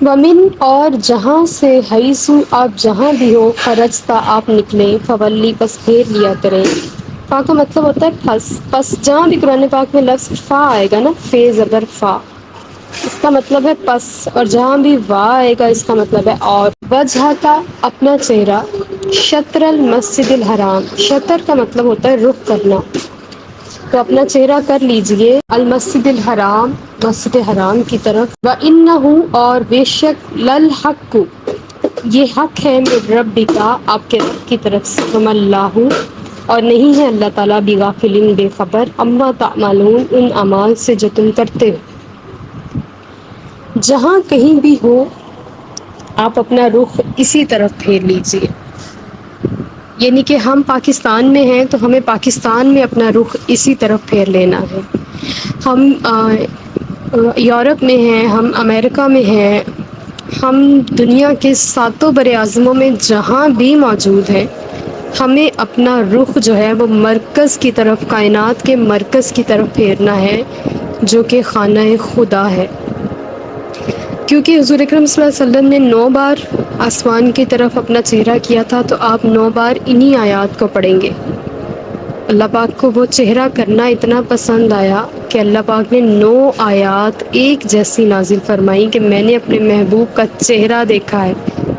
ومن اور جہاں سے حیثو آپ جہاں بھی ہو خرجتا آپ نکلیں فولی پس پھیر لیا کریں. فا کا مطلب ہوتا ہے پھس. پس جہاں بھی قرآن پاک میں لفظ فا آئے گا نا، فے زبر فا، اس کا مطلب ہے پس. اور جہاں بھی وا آئے گا اس کا مطلب ہے اور. وجہ کا اپنا چہرہ شطر المسجد الحرام. شطر کا مطلب ہوتا ہے رخ کرنا، تو اپنا چہرہ کر لیجئے المسجد الحرام، مسجد حرام کی طرف. وَإِنَّهُ اور بے شک للحق یہ حق ہے من ربک آپ کے رب کی طرف سے. وَمَا اللَّهُ اور نہیں ہے اللہ تعالیٰ بغافل بے خبر عما تعملون ان اعمال سے جو تم کرتے ہو. جہاں کہیں بھی ہو آپ اپنا رخ اسی طرف پھیر لیجیے. یعنی کہ ہم پاکستان میں ہیں تو ہمیں پاکستان میں اپنا رخ اسی طرف پھیر لینا ہے. ہم یورپ میں ہیں، ہم امریکہ میں ہیں، ہم دنیا کے ساتوں بر اعظموں میں جہاں بھی موجود ہیں، ہمیں اپنا رخ جو ہے وہ مرکز کی طرف، کائنات کے مرکز کی طرف پھیرنا ہے جو کہ خانہ خدا ہے. کیونکہ حضور اکرم صلی اللہ علیہ وسلم نے 9 بار آسمان کی طرف اپنا چہرہ کیا تھا، تو آپ 9 بار انہی آیات کو پڑھیں گے. اللہ پاک کو وہ چہرہ کرنا اتنا پسند آیا کہ اللہ پاک نے 9 آیات ایک جیسی نازل فرمائی کہ میں نے اپنے محبوب کا چہرہ دیکھا ہے.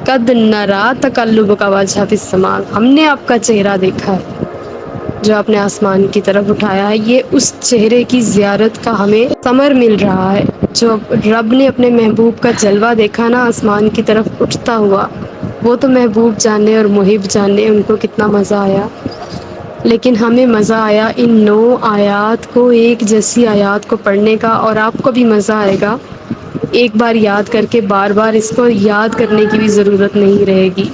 قد نری تقلبک وجہک فی السماء، ہم نے آپ کا چہرہ دیکھا ہے جو آپ نے آسمان کی طرف اٹھایا ہے. یہ اس چہرے کی زیارت کا ہمیں ثمر مل رہا ہے. جو رب نے اپنے محبوب کا جلوہ دیکھا نا آسمان کی طرف اٹھتا ہوا، وہ تو محبوب جانے اور محب جانے ان کو کتنا مزہ آیا. لیکن ہمیں مزہ آیا ان 9 آیات کو، ایک جیسی آیات کو پڑھنے کا. اور آپ کو بھی مزہ آئے گا ایک بار یاد کر کے، بار بار اس کو یاد کرنے کی بھی ضرورت نہیں رہے گی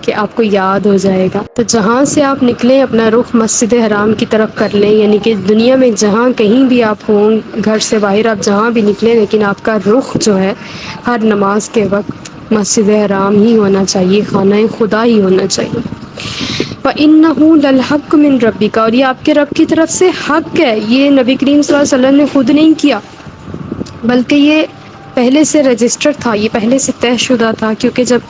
کہ آپ کو یاد ہو جائے گا. تو جہاں سے آپ نکلیں اپنا رخ مسجد حرام کی طرف کر لیں. یعنی کہ دنیا میں جہاں کہیں بھی آپ ہوں، گھر سے باہر آپ جہاں بھی نکلیں، لیکن آپ کا رخ جو ہے ہر نماز کے وقت مسجد حرام ہی ہونا چاہیے، خانہ خدا ہی ہونا چاہیے. وَإِنَّهُ لَلْحَقُّ مِن رَبِّكَ اور یہ آپ کے رب کی طرف سے حق ہے. یہ نبی کریم صلی اللہ علیہ وسلم نے خود نہیں کیا، بلکہ یہ پہلے سے رجسٹر تھا، یہ پہلے سے طے شدہ تھا. کیونکہ جب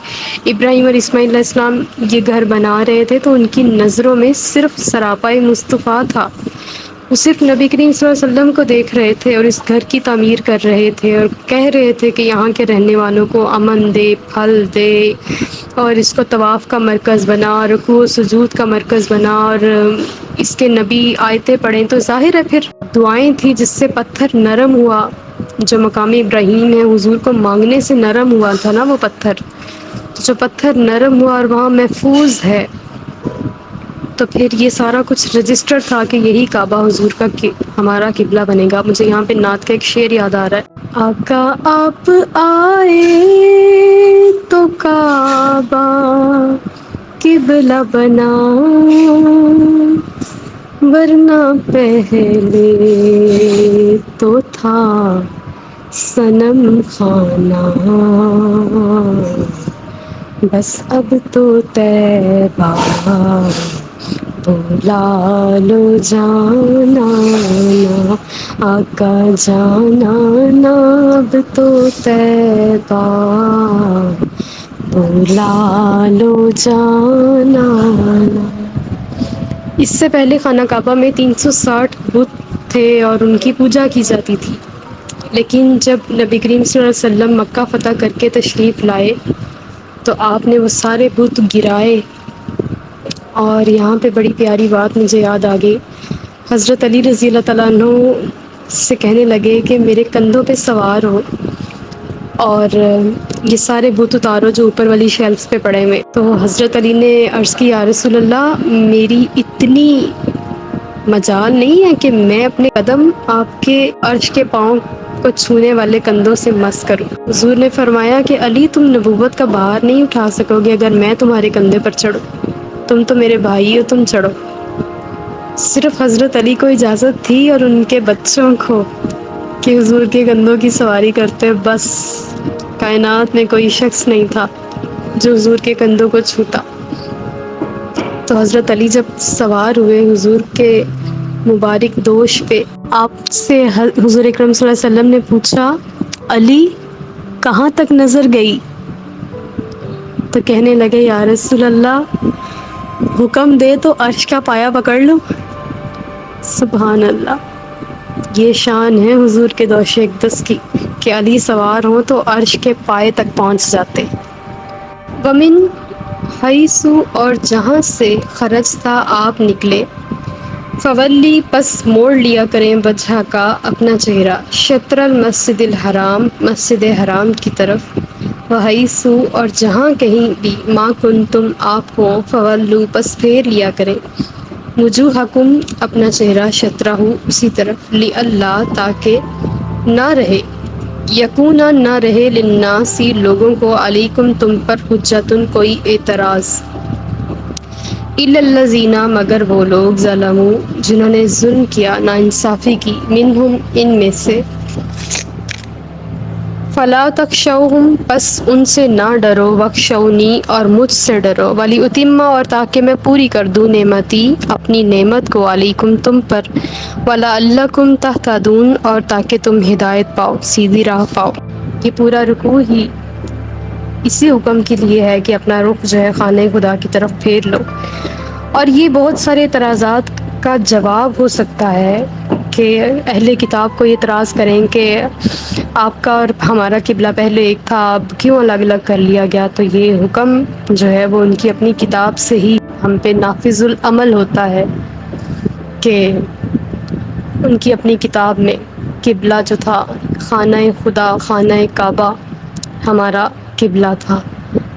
ابراہیم اور اسماعیل علیہ السلام یہ گھر بنا رہے تھے تو ان کی نظروں میں صرف سراپائے مصطفیٰ تھا. وہ صرف نبی کریم صلی اللہ علیہ وسلم کو دیکھ رہے تھے اور اس گھر کی تعمیر کر رہے تھے، اور کہہ رہے تھے کہ یہاں کے رہنے والوں کو امن دے، پھل دے، اور اس کو طواف کا مرکز بنا، رکوع و سجود کا مرکز بنا، اور اس کے نبی آیتیں پڑھیں. تو ظاہر ہے پھر دعائیں تھیں جس سے پتھر نرم ہوا. جو مقام ابراہیم ہے حضور کو مانگنے سے نرم ہوا تھا نا وہ پتھر، جو پتھر نرم ہوا اور وہاں محفوظ ہے. تو پھر یہ سارا کچھ رجسٹر تھا کہ یہی کعبہ حضور کا ہمارا قبلہ بنے گا. مجھے یہاں پہ نعت کا ایک شعر یاد آ رہا ہے. آقا آپ آئے تو کعبہ قبلہ بنا، ورنہ پہلے تو تھا صنم خانہ. بس اب تو طیبہ بلا لو جانا نا، آقا جانا نا، اب تو طیبہ بلا لو جانا نا. اس سے پہلے خانہ کعبہ میں 360 بت تھے اور ان کی پوجا کی جاتی تھی. لیکن جب نبی کریم صلی اللہ علیہ وسلم مکہ فتح کر کے تشریف لائے تو آپ نے وہ سارے بت گرائے. اور یہاں پہ بڑی پیاری بات مجھے یاد آ گئی. حضرت علی رضی اللہ تعالیٰ عنہ سے کہنے لگے کہ میرے کندھوں پہ سوار ہو اور یہ سارے بت اتارو جو اوپر والی شیلفس پہ پڑے ہوئے. تو حضرت علی نے عرض کی یا رسول اللہ میری اتنی مجال نہیں ہے کہ میں اپنے قدم آپ کے عرش کے پاؤں کو چھونے والے کندھوں سے مس کروں. حضور نے فرمایا کہ علی تم نبوت کا بھار نہیں اٹھا سکو گے اگر میں تمہارے کندھے پر چڑھوں. تم تو میرے بھائی ہو، تم چڑھو. صرف حضرت علی کو اجازت تھی اور ان کے بچوں کو کہ حضور کے کندھوں کی سواری کرتے. بس کائنات میں کوئی شخص نہیں تھا جو حضور کے کندھوں کو چھوتا. تو حضرت علی جب سوار ہوئے حضور کے مبارک دوش پہ، آپ سے حضور اکرم صلی اللہ علیہ وسلم نے پوچھا علی کہاں تک نظر گئی؟ تو کہنے لگے یا رسول اللہ حکم دے تو عرش کا پایا پکڑ لوں۔ سبحان اللہ، یہ شان ہے حضور کے دوش اقدس کی کہ علی سوار ہوں تو عرش کے پائے تک پہنچ جاتے۔ ومن حیث اور جہاں سے خرجتا آپ نکلے، فولی پس موڑ لیا کریں وجہ کا اپنا چہرہ، شطر المسجد الحرام مسجد حرام کی طرف، وحیث اور جہاں کہیں بھی ما کنتم آپ ہو، فولو پس پھیر لیا کریں وجوہکم اپنا چہرہ، شطرہ اسی طرف، لئلا تاکہ نہ رہے، یکونا نہ رہے، للناسی لوگوں کو، علیکم تم پر، حجتن کوئی اعتراض، الا الذین مگر وہ لوگ، ظلموا جنہوں نے ظلم کیا، ناانصافی کی، منہم ان میں سے، فلا تخشوہم پس ان سے نہ ڈرو، واخشونی اور مجھ سے ڈرو، ولیتم اور تاکہ میں پوری کر دوں نعمتی اپنی نعمت کو، علیکم تم پر، ولعلکم تہتدون اور تاکہ تم ہدایت پاؤ، سیدھی راہ پاؤ۔ یہ پورا رکوع ہی اسی حکم کے لیے ہے کہ اپنا رخ جو ہے خانہ خدا کی طرف پھیر لو۔ اور یہ بہت سارے اعتراضات کا جواب ہو سکتا ہے کہ اہل کتاب کو یہ اعتراض کریں کہ آپ کا اور ہمارا قبلہ پہلے ایک تھا، اب کیوں الگ الگ کر لیا گیا؟ تو یہ حکم جو ہے وہ ان کی اپنی کتاب سے ہی ہم پہ نافذ العمل ہوتا ہے کہ ان کی اپنی کتاب میں قبلہ جو تھا خانہ خدا، خانہ کعبہ ہمارا قبلہ تھا،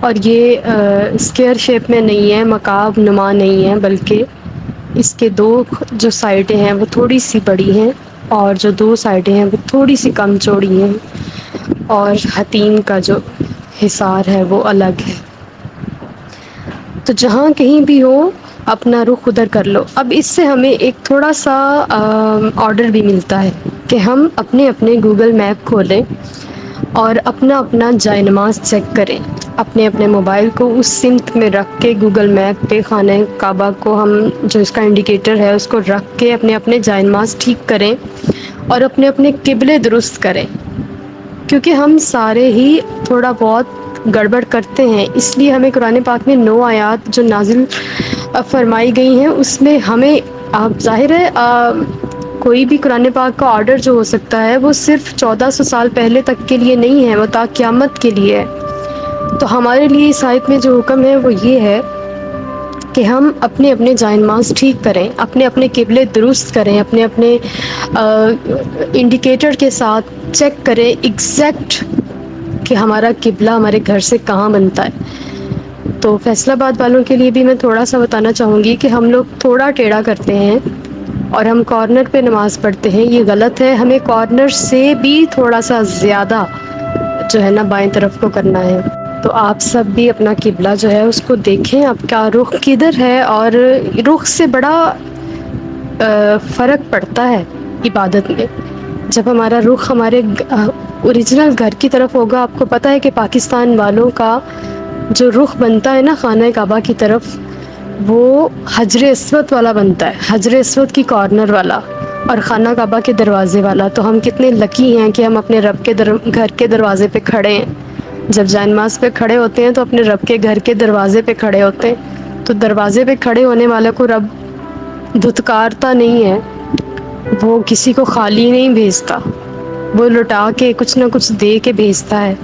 اور یہ اسکیئر شیپ میں نہیں ہے، مکعب نما نہیں ہے، بلکہ اس کے دو جو سائڈیں ہیں وہ تھوڑی سی بڑی ہیں اور جو دو سائڈیں ہیں وہ تھوڑی سی کم چوڑی ہیں، اور حتیم کا جو حصار ہے وہ الگ ہے۔ تو جہاں کہیں بھی ہو اپنا رخ ادھر کر لو۔ اب اس سے ہمیں ایک تھوڑا سا آرڈر بھی ملتا ہے کہ ہم اپنے اپنے گوگل میپ کھولیں اور اپنا اپنا جائے نماز چیک کریں، اپنے اپنے موبائل کو اس سمت میں رکھ کے گوگل میپ پہ خانہ کعبہ کو ہم جو اس کا انڈیکیٹر ہے اس کو رکھ کے اپنے اپنے جائے نماز ٹھیک کریں اور اپنے اپنے قبلے درست کریں، کیونکہ ہم سارے ہی تھوڑا بہت گڑبڑ کرتے ہیں۔ اس لیے ہمیں قرآن پاک میں 9 آیات جو نازل فرمائی گئی ہیں اس میں ہمیں ظاہر ہے کوئی بھی قرآن پاک کا آرڈر جو ہو سکتا ہے وہ صرف 1400 سال پہلے تک کے لیے نہیں ہے، وہ تا قیامت کے لیے ہے۔ تو ہمارے لیے اس آیت میں جو حکم ہے وہ یہ ہے کہ ہم اپنے اپنے جائے نماز ٹھیک کریں، اپنے اپنے قبلے درست کریں، اپنے اپنے انڈیکیٹر کے ساتھ چیک کریں ایگزیکٹ کہ ہمارا قبلہ ہمارے گھر سے کہاں بنتا ہے۔ تو فیصل آباد والوں کے لیے بھی میں تھوڑا سا بتانا چاہوں گی کہ ہم لوگ تھوڑا ٹیڑھا کرتے ہیں اور ہم کارنر پہ نماز پڑھتے ہیں، یہ غلط ہے۔ ہمیں کارنر سے بھی تھوڑا سا زیادہ جو ہے نا بائیں طرف کو کرنا ہے۔ تو آپ سب بھی اپنا قبلہ جو ہے اس کو دیکھیں، آپ کا رخ کدھر ہے، اور رخ سے بڑا فرق پڑتا ہے عبادت میں۔ جب ہمارا رخ ہمارے اوریجنل گھر کی طرف ہوگا، آپ کو پتہ ہے کہ پاکستان والوں کا جو رخ بنتا ہے نا خانہ کعبہ کی طرف، وہ حجر اسود والا بنتا ہے، حجر اسود کی کارنر والا اور خانہ کعبہ کے دروازے والا۔ تو ہم کتنے لکی ہیں کہ ہم اپنے رب کے گھر کے دروازے پہ کھڑے ہیں۔ جب جائے نماز پہ کھڑے ہوتے ہیں تو اپنے رب کے گھر کے دروازے پہ کھڑے ہوتے ہیں، تو دروازے پہ کھڑے ہونے والے کو رب دھتکارتا نہیں ہے، وہ کسی کو خالی نہیں بھیجتا، وہ لٹا کے کچھ نہ کچھ دے کے بھیجتا ہے۔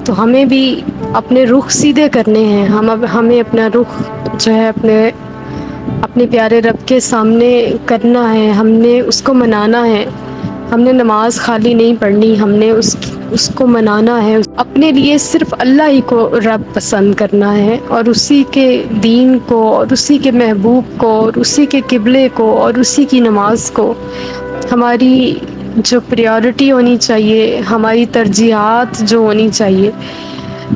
تو ہمیں بھی اپنے رخ سیدھے کرنے ہیں، ہمیں اپنا رخ جو ہے اپنے پیارے رب کے سامنے کرنا ہے، ہم نے اس کو منانا ہے۔ ہم نے نماز خالی نہیں پڑھنی، ہم نے اس کو منانا ہے، اپنے لیے صرف اللہ ہی کو رب پسند کرنا ہے، اور اسی کے دین کو اور اسی کے محبوب کو اور اسی کے قبلے کو اور اسی کی نماز کو ہماری جو پریورٹی ہونی چاہیے، ہماری ترجیحات جو ہونی چاہیے،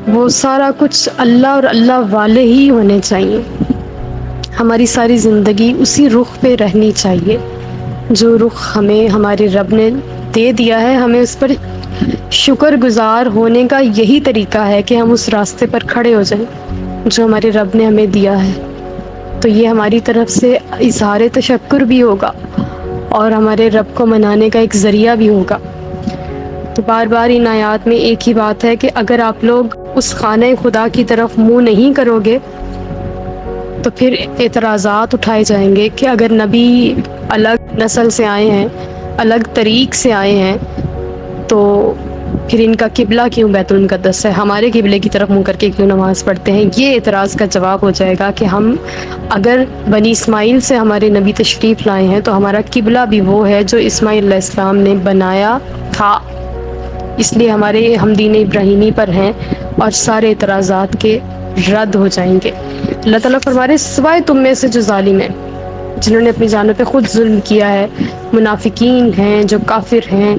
وہ سارا کچھ اللہ اور اللہ والے ہی ہونے چاہیے۔ ہماری ساری زندگی اسی رخ پہ رہنی چاہیے، جو رخ ہمیں ہمارے رب نے دے دیا ہے۔ ہمیں اس پر شکر گزار ہونے کا یہی طریقہ ہے کہ ہم اس راستے پر کھڑے ہو جائیں جو ہمارے رب نے ہمیں دیا ہے۔ تو یہ ہماری طرف سے اظہار تشکر بھی ہوگا اور ہمارے رب کو منانے کا ایک ذریعہ بھی ہوگا۔ تو بار بار ان آیات میں ایک ہی بات ہے کہ اگر آپ لوگ اس خانہ خدا کی طرف منہ نہیں کرو گے تو پھر اعتراضات اٹھائے جائیں گے کہ اگر نبی الگ نسل سے آئے ہیں، الگ طریق سے آئے ہیں، تو پھر ان کا قبلہ کیوں بیت المقدس ہے، ہمارے قبلے کی طرف منہ کر کے کیوں نماز پڑھتے ہیں؟ یہ اعتراض کا جواب ہو جائے گا کہ ہم اگر بنی اسماعیل سے ہمارے نبی تشریف لائے ہیں تو ہمارا قبلہ بھی وہ ہے جو اسماعیل علیہ السلام نے بنایا تھا، اس لیے ہم دین ابراہیمی پر ہیں، اور سارے اعتراضات کے رد ہو جائیں گے۔ اللہ تعالیٰ فرما رہے سوائے تم میں سے جو ظالم ہیں، جنہوں نے اپنی جانوں پہ خود ظلم کیا ہے، منافقین ہیں، جو کافر ہیں،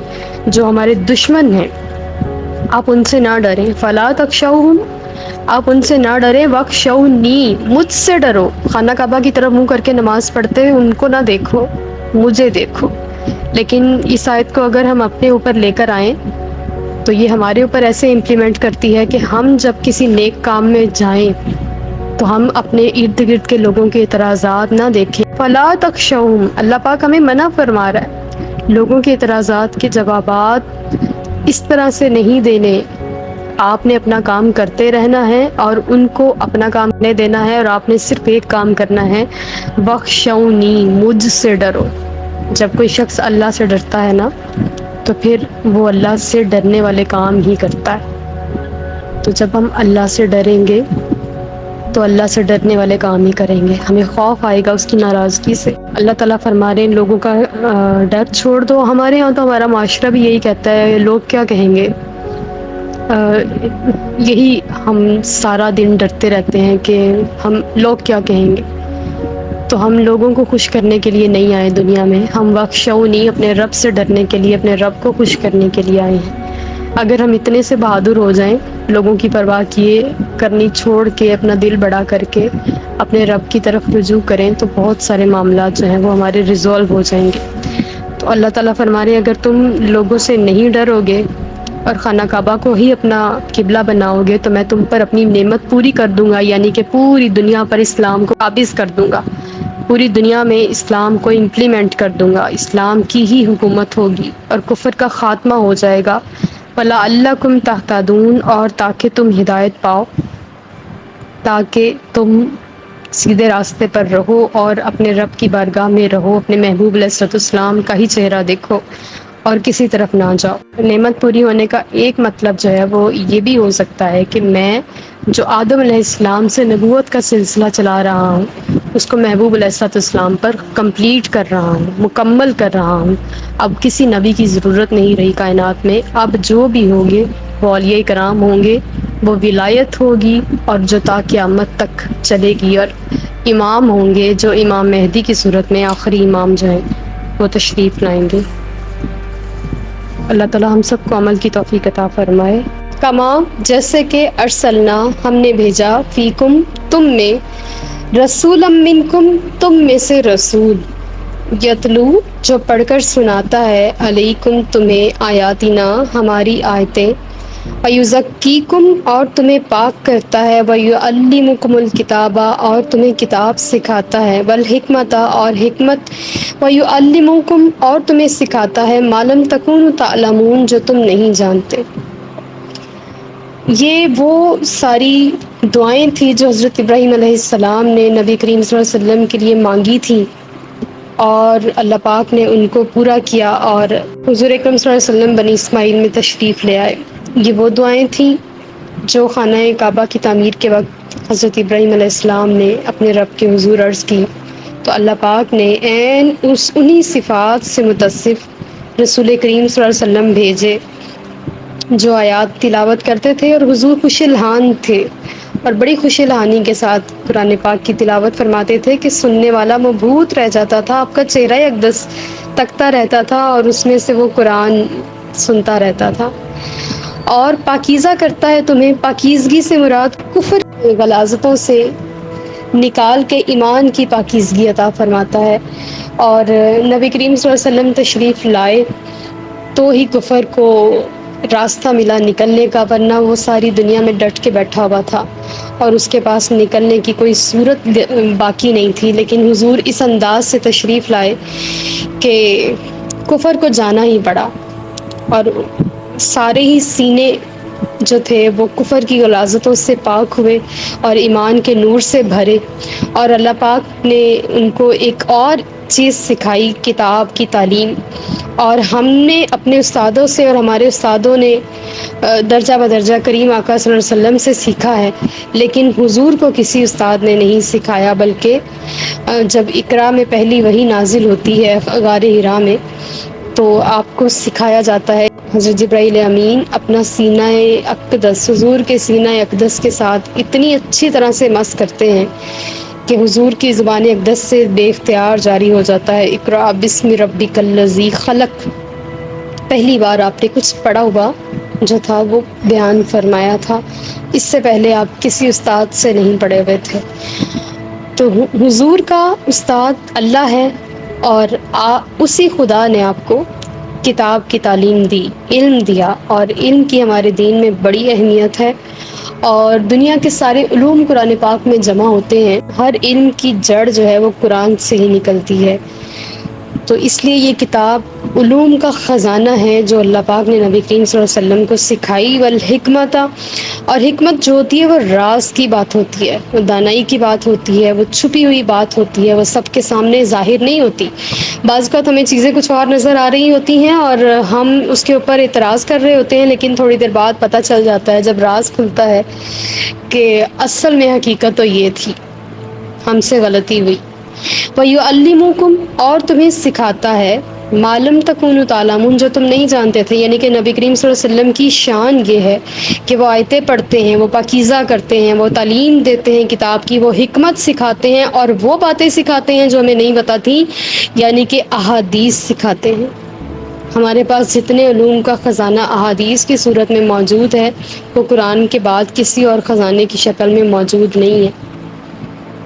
جو ہمارے دشمن ہیں، آپ ان سے نہ ڈریں۔ فلا تخشوہم، آپ ان سے نہ ڈریں، وخشونی، مجھ سے ڈرو۔ خانہ کعبہ کی طرف منہ کر کے نماز پڑھتے ہیں، ان کو نہ دیکھو، مجھے دیکھو۔ لیکن اس آیت کو اگر ہم اپنے اوپر لے کر آئیں تو یہ ہمارے اوپر ایسے امپلیمنٹ کرتی ہے کہ ہم جب کسی نیک کام میں جائیں تو ہم اپنے ارد گرد کے لوگوں کے اعتراضات نہ دیکھیں۔ فلا تخشوہم، اللہ پاک ہمیں منع فرما رہا ہے، لوگوں کے اعتراضات کے جوابات اس طرح سے نہیں دینے۔ آپ نے اپنا کام کرتے رہنا ہے اور ان کو اپنا کام کرنے دینا ہے، اور آپ نے صرف ایک کام کرنا ہے، بخشونی، مجھ سے ڈرو۔ جب کوئی شخص اللہ سے ڈرتا ہے نا تو پھر وہ اللہ سے ڈرنے والے کام ہی کرتا ہے۔ تو جب ہم اللہ سے ڈریں گے تو اللہ سے ڈرنے والے کام ہی کریں گے، ہمیں خوف آئے گا اس کی ناراضگی سے۔ اللہ تعالیٰ فرما رہے ہیں ان لوگوں کا ڈر چھوڑ دو۔ ہمارے ہاں تو ہمارا معاشرہ بھی یہی کہتا ہے، لوگ کیا کہیں گے، یہی ہم سارا دن ڈرتے رہتے ہیں کہ ہم لوگ کیا کہیں گے۔ تو ہم لوگوں کو خوش کرنے کے لیے نہیں آئے دنیا میں، ہم وخشونی، اپنے رب سے ڈرنے کے لیے، اپنے رب کو خوش کرنے کے لیے آئے ہیں۔ اگر ہم اتنے سے بہادر ہو جائیں، لوگوں کی پرواہ کیے کرنی چھوڑ کے، اپنا دل بڑا کر کے اپنے رب کی طرف رجوع کریں، تو بہت سارے معاملات جو ہیں وہ ہمارے ریزالو ہو جائیں گے۔ تو اللہ تعالیٰ فرما رہے ہیں اگر تم لوگوں سے نہیں ڈرو گے اور خانہ کعبہ کو ہی اپنا قبلہ بناؤ گے تو میں تم پر اپنی نعمت پوری کر دوں گا، یعنی کہ پوری دنیا پر اسلام کو قابض کر دوں گا، پوری دنیا میں اسلام کو امپلیمنٹ کر دوں گا، اسلام کی ہی حکومت ہوگی اور کفر کا خاتمہ ہو جائے گا۔ وَلَعَلَّكُمْ تَهْتَدُونَ، اور تاکہ تم ہدایت پاؤ، تاکہ تم سیدھے راستے پر رہو اور اپنے رب کی بارگاہ میں رہو، اپنے محبوب علیہ الصلوۃ والسلام کا ہی چہرہ دیکھو اور کسی طرف نہ جاؤ۔ نعمت پوری ہونے کا ایک مطلب جو ہے وہ یہ بھی ہو سکتا ہے کہ میں جو آدم علیہ السلام سے نبوت کا سلسلہ چلا رہا ہوں اس کو محبوب علیہ الصلوۃ والسلام پر کمپلیٹ کر رہا ہوں، مکمل کر رہا ہوں۔ اب کسی نبی کی ضرورت نہیں رہی کائنات میں، اب جو بھی ہوں گے وہ اولیاء کرام ہوں گے، وہ ولایت ہوگی اور جو تا قیامت تک چلے گی، اور امام ہوں گے جو امام مہدی کی صورت میں آخری امام جو ہیں وہ تشریف لائیں گے۔ اللہ تعالی ہم سب کو عمل کی توفیق عطا فرمائے۔ کما، جیسے کہ ارسلنا، ہم نے بھیجا، فیکم، تم میں، رسولا منکم، تم میں سے رسول، یتلو، جو پڑھ کر سناتا ہے، علیکم، تمہیں، آیاتنا، ہماری آیتیں، ویزکیکم، اور تمہیں پاک کرتا ہے، ویعلمکم الکتاب، اور تمہیں کتاب سکھاتا ہے، والحکمت، اور حکمت، ویعلمکم، اور تمہیں سکھاتا ہے، ما لم تکونوا تعلمون، جو تم نہیں جانتے۔ یہ وہ ساری دعائیں تھیں جو حضرت ابراہیم علیہ السلام نے نبی کریم صلی اللہ علیہ وسلم کے لیے مانگی تھیں، اور اللہ پاک نے ان کو پورا کیا، اور حضور اکرم صلی اللہ علیہ وسلم بنی اسماعیل میں تشریف لے آئے۔ یہ وہ دعائیں تھیں جو خانہ کعبہ کی تعمیر کے وقت حضرت ابراہیم علیہ السلام نے اپنے رب کے حضور عرض کی، تو اللہ پاک نے انہی صفات سے متصف رسول کریم صلی اللہ علیہ وسلم بھیجے جو آیات تلاوت کرتے تھے، اور حضور خوش الحان تھے، اور بڑی خوش الحانی کے ساتھ قرآن پاک کی تلاوت فرماتے تھے کہ سننے والا مبہوت رہ جاتا تھا، آپ کا چہرہ اقدس تکتا رہتا تھا اور اس میں سے وہ قرآن سنتا رہتا تھا۔ اور پاکیزہ کرتا ہے تمہیں، پاکیزگی سے مراد کفر کی غلاظتوں سے نکال کے ایمان کی پاکیزگی عطا فرماتا ہے، اور نبی کریم صلی اللہ علیہ وسلم تشریف لائے تو ہی کفر کو راستہ ملا نکلنے کا، ورنہ وہ ساری دنیا میں ڈٹ کے بیٹھا ہوا تھا اور اس کے پاس نکلنے کی کوئی صورت باقی نہیں تھی۔ لیکن حضور اس انداز سے تشریف لائے کہ کفر کو جانا ہی پڑا، اور سارے ہی سینے جو تھے وہ کفر کی غلاظتوں سے پاک ہوئے اور ایمان کے نور سے بھرے، اور اللہ پاک نے ان کو ایک اور چیز سکھائی، کتاب کی تعلیم۔ اور ہم نے اپنے استادوں سے اور ہمارے استادوں نے درجہ بدرجہ کریم آقا صلی اللہ علیہ وسلم سے سیکھا ہے، لیکن حضور کو کسی استاد نے نہیں سکھایا، بلکہ جب اقرا میں پہلی وحی نازل ہوتی ہے غار حرا میں، تو آپ کو سکھایا جاتا ہے، حضرت جبرائیل امین اپنا سینہ اقدس، حضور کے سینہ اقدس کے ساتھ اتنی اچھی طرح سے مس کرتے ہیں کہ حضور کی زبان اقدس سے بے اختیار جاری ہو جاتا ہے، اقرا بسم ربک الذی خلق۔ پہلی بار آپ نے کچھ پڑھا ہوا جو تھا وہ بیان فرمایا تھا، اس سے پہلے آپ کسی استاد سے نہیں پڑھے ہوئے تھے۔ تو حضور کا استاد اللہ ہے، اور اسی خدا نے آپ کو کتاب کی تعلیم دی، علم دیا، اور علم کی ہمارے دین میں بڑی اہمیت ہے، اور دنیا کے سارے علوم قرآن پاک میں جمع ہوتے ہیں، ہر علم کی جڑ جو ہے وہ قرآن سے ہی نکلتی ہے، تو اس لیے یہ کتاب علوم کا خزانہ ہے جو اللہ پاک نے نبی کریم صلی اللہ علیہ وسلم کو سکھائی، والحکمت، اور حکمت جو ہوتی ہے وہ راز کی بات ہوتی ہے، وہ دانائی کی بات ہوتی ہے، وہ چھپی ہوئی بات ہوتی ہے، وہ سب کے سامنے ظاہر نہیں ہوتی۔ بعض اوقات ہمیں چیزیں کچھ اور نظر آ رہی ہوتی ہیں اور ہم اس کے اوپر اعتراض کر رہے ہوتے ہیں، لیکن تھوڑی دیر بعد پتہ چل جاتا ہے جب راز کھلتا ہے کہ اصل میں حقیقت تو یہ تھی، ہم سے غلطی ہوئی۔ وَيُعَلِّمُكُمْ، اور تمہیں سکھاتا ہے، مَا لَمْ تَكُونُوا تَعْلَمُونَ، جو تم نہیں جانتے تھے، یعنی کہ نبی کریم صلی اللہ علیہ وسلم کی شان یہ ہے کہ وہ آیتیں پڑھتے ہیں، وہ پاکیزہ کرتے ہیں، وہ تعلیم دیتے ہیں کتاب کی، وہ حکمت سکھاتے ہیں، اور وہ باتیں سکھاتے ہیں جو ہمیں نہیں پتہ تھیں، یعنی کہ احادیث سکھاتے ہیں۔ ہمارے پاس جتنے علوم کا خزانہ احادیث کی صورت میں موجود ہے، وہ قرآن کے بعد کسی اور خزانے کی شکل میں موجود نہیں ہے۔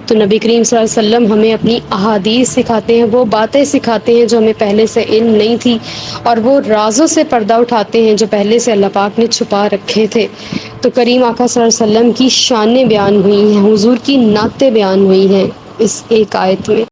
تو نبی کریم صلی اللہ علیہ وسلم ہمیں اپنی احادیث سکھاتے ہیں، وہ باتیں سکھاتے ہیں جو ہمیں پہلے سے علم نہیں تھی، اور وہ رازوں سے پردہ اٹھاتے ہیں جو پہلے سے اللہ پاک نے چھپا رکھے تھے۔ تو کریم آقا صلی اللہ علیہ وسلم کی شانیں بیان ہوئی ہیں، حضور کی نعتیں بیان ہوئی ہیں اس ایک آیت میں۔